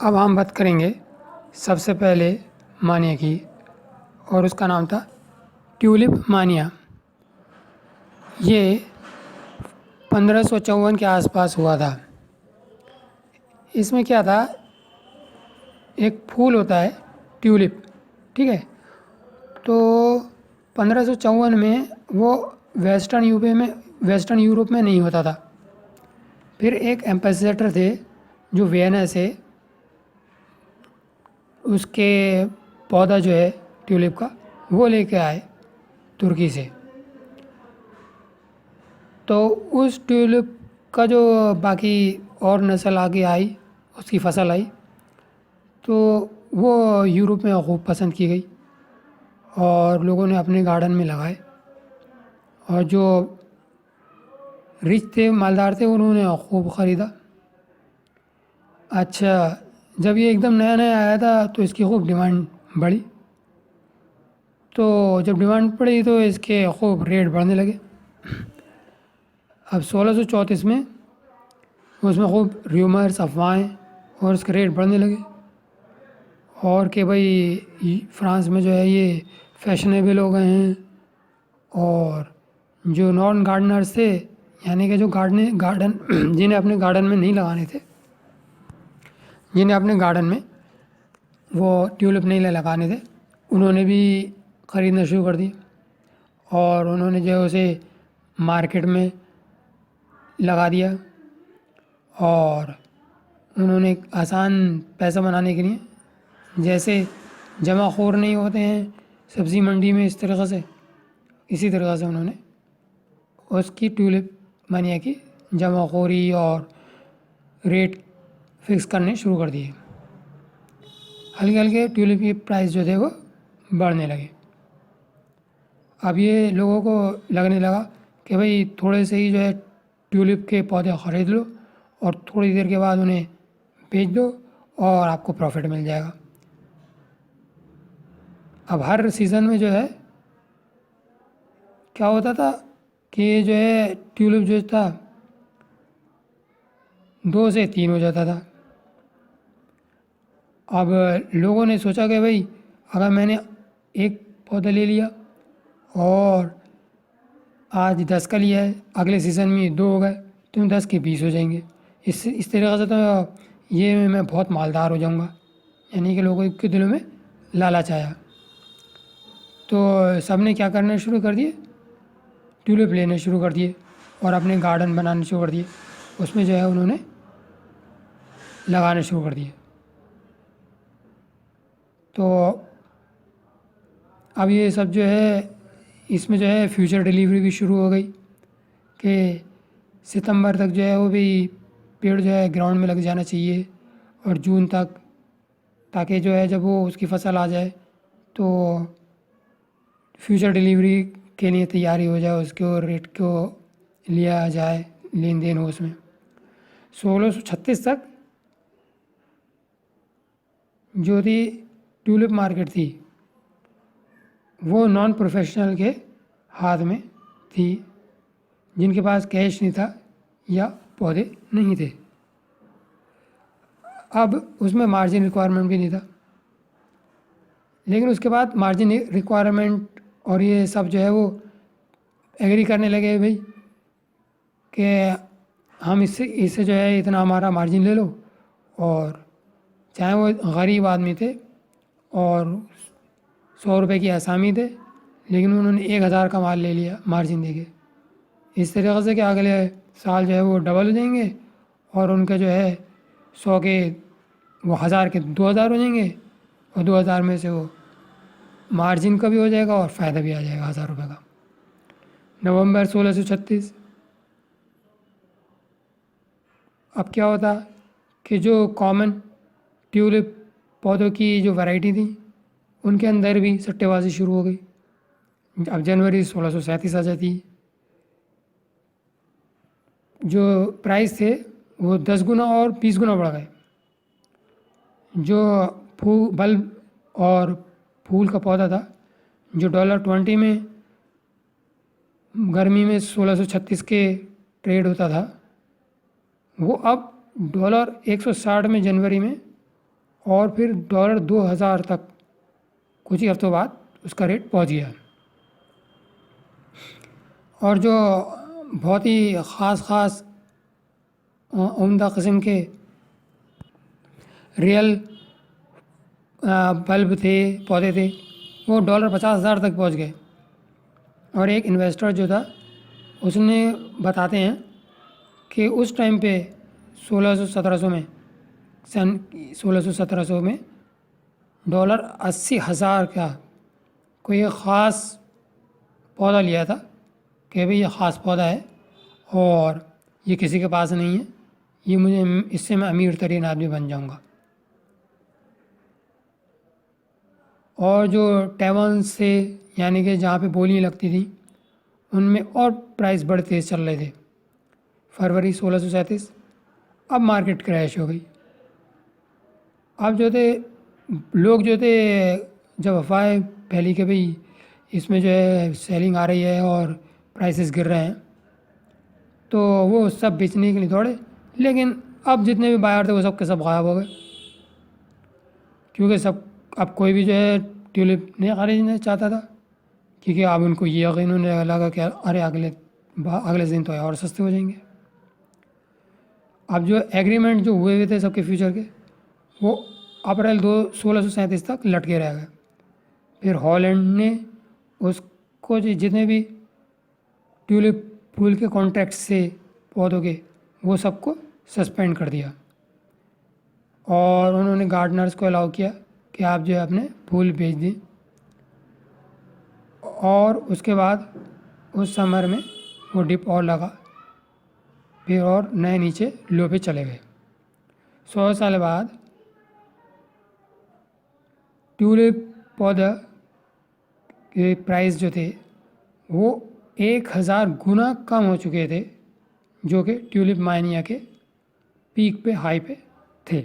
अब हम बात करेंगे सबसे पहले मानिया की, और उसका नाम था ट्यूलिप मानिया। ये 1554 के आसपास हुआ था। इसमें क्या था, एक फूल होता है ट्यूलिप, ठीक है। तो 1554 में वो वेस्टर्न यूरोप में नहीं होता था। फिर एक एम्बेसडर थे जो वियना से उसके पौधा जो है ट्यूलिप का वो लेके आए तुर्की से। तो उस ट्यूलिप का जो बाकी और नस्ल आगे आई, उसकी फसल आई, तो वो यूरोप में खूब पसंद की गई और लोगों ने अपने गार्डन में लगाए। और जो रिच थे, मालदार थे, उन्होंने खूब ख़रीदा। अच्छा, जब ये एकदम नया नया आया था तो इसकी खूब डिमांड बढ़ी। तो जब डिमांड बढ़ी तो इसके खूब रेट बढ़ने लगे। अब 1634 में उसमें खूब र्यूमर्स, अफवाहें, और इसके रेट बढ़ने लगे। और कि भाई फ्रांस में जो है ये फैशनेबल हो गए हैं। और जो नॉन गार्डनर्स थे, यानी कि जो गार्डन जिन्हें अपने गार्डन में नहीं लगाने थे, जिन्हें अपने गार्डन में वो ट्यूलिप नहीं लगाने थे, उन्होंने भी ख़रीदना शुरू कर दिया। और उन्होंने जो है उसे मार्केट में लगा दिया। और उन्होंने एक आसान पैसा बनाने के लिए, जैसे जमाखोर नहीं होते हैं सब्ज़ी मंडी में, इसी तरह से उन्होंने उसकी ट्यूलिप मानिया की जमाखोरी और रेट फिक्स करने शुरू कर दिए। हल्के हल्के ट्यूलिप की प्राइस जो थे वो बढ़ने लगे। अब ये लोगों को लगने लगा कि भाई थोड़े से ही जो है ट्यूलिप के पौधे ख़रीद लो और थोड़ी देर के बाद उन्हें बेच दो और आपको प्रॉफिट मिल जाएगा। अब हर सीज़न में जो है क्या होता था कि जो है ट्यूलिप जो था 2 से 3 हो जाता था। अब लोगों ने सोचा कि भाई अगर मैंने एक पौधा ले लिया और आज 10 का लिया है, अगले सीज़न में 2 हो गए, तो 10 के 20 हो जाएंगे। इस तरीक़े से तो ये मैं बहुत मालदार हो जाऊंगा। यानी कि लोगों के दिलों में लालच आया। तो सब ने क्या करना शुरू कर दिए, ट्यूलिप लेने शुरू कर दिए और अपने गार्डन बनाने शुरू कर दिए। उसमें जो है उन्होंने लगाने शुरू कर दिए। तो अब ये सब जो है, इसमें जो है फ्यूचर डिलीवरी भी शुरू हो गई कि सितंबर तक जो है वो भी पेड़ जो है ग्राउंड में लग जाना चाहिए, और जून तक, ताकि जो है जब वो उसकी फसल आ जाए तो फ्यूचर डिलीवरी के लिए तैयारी हो जाए, उसके और रेट को लिया जाए, लेन देन हो उसमें। 1636 तक जो थी ट्यूलिप मार्केट थी वो नॉन प्रोफेशनल के हाथ में थी, जिनके पास कैश नहीं था या पौधे नहीं थे। अब उसमें मार्जिन रिक्वायरमेंट भी नहीं था। लेकिन उसके बाद मार्जिन रिक्वायरमेंट और ये सब जो है वो एग्री करने लगे भाई कि हम इससे इससे जो है इतना हमारा मार्जिन ले लो। और चाहे वो गरीब आदमी थे और 100 रुपये की आसामी थे, लेकिन उन्होंने 1000 का माल ले लिया मार्जिन देके। इस तरीके से कि अगले साल जो है वो डबल हो जाएंगे और उनके जो है 100 के वो 1000 के 2000 हो जाएंगे, और 2000 में से वो मार्जिन का भी हो जाएगा और फ़ायदा भी आ जाएगा 1000 रुपये का। नवंबर 1636। अब क्या होता कि जो कॉमन ट्यूलिप पौधों की जो वैरायटी थी उनके अंदर भी सट्टेबाजी शुरू हो गई। अब जनवरी 1637 आ जाती है। जो प्राइस थे वो 10 गुना और 20 गुना बढ़ गए। जो बल्ब और फूल का पौधा था, जो $20 में गर्मी में 1636 के ट्रेड होता था, वो अब $160 में जनवरी में और फिर डॉलर 2000 तक कुछ ही हफ्तों बाद उसका रेट पहुंच गया। और जो बहुत ही ख़ास उम्दा किस्म के रियल बल्ब थे, पौधे थे, वो डॉलर 50,000 तक पहुंच गए। और एक इन्वेस्टर जो था उसने बताते हैं कि उस टाइम पे 1600-1700 में, सन 1600-1700 में डॉलर 80,000 का कोई एक ख़ास पौधा लिया था कि भाई ये ख़ास पौधा है और ये किसी के पास नहीं है, ये मुझे इससे मैं अमीर तरीन आदमी बन जाऊंगा। और जो टैवन से यानी कि जहाँ पे बोलियाँ लगती थी उनमें और प्राइस बड़े तेज़ चल रहे थे। फरवरी 1637 अब मार्केट क्रैश हो गई। अब जो थे लोग जो थे, जब अफवाहें फैली कि भाई इसमें जो है सेलिंग आ रही है और प्राइसेस गिर रहे हैं, तो वो सब बेचने के लिए दौड़े। लेकिन अब जितने भी बायर थे वो सब के सब गायब हो गए, क्योंकि सब अब कोई भी जो है ट्यूलिप नहीं खरीदना चाहता था, क्योंकि अब उनको ये यकीन होने लगा कि अरे अगले दिन तो और सस्ते हो जाएंगे। अब जो एग्रीमेंट जो हुए थे सबके फ्यूचर के, वो अप्रैल 1637 तक लटके रह गए। फिर हॉलैंड ने उसको जितने भी ट्यूलिप फूल के कॉन्ट्रैक्ट से पौधों के, वो सबको सस्पेंड कर दिया और उन्होंने गार्डनर्स को अलाउ किया कि आप जो है अपने फूल बेच दें। और उसके बाद उस समर में वो डिप और लगा, फिर और नए नीचे लो पे चले गए। 100 साल बाद ट्यूलिप पौधा के प्राइस जो थे वो 1000 गुना कम हो चुके थे, जो कि ट्यूलिप मानिया के पीक पे, हाई पे थे।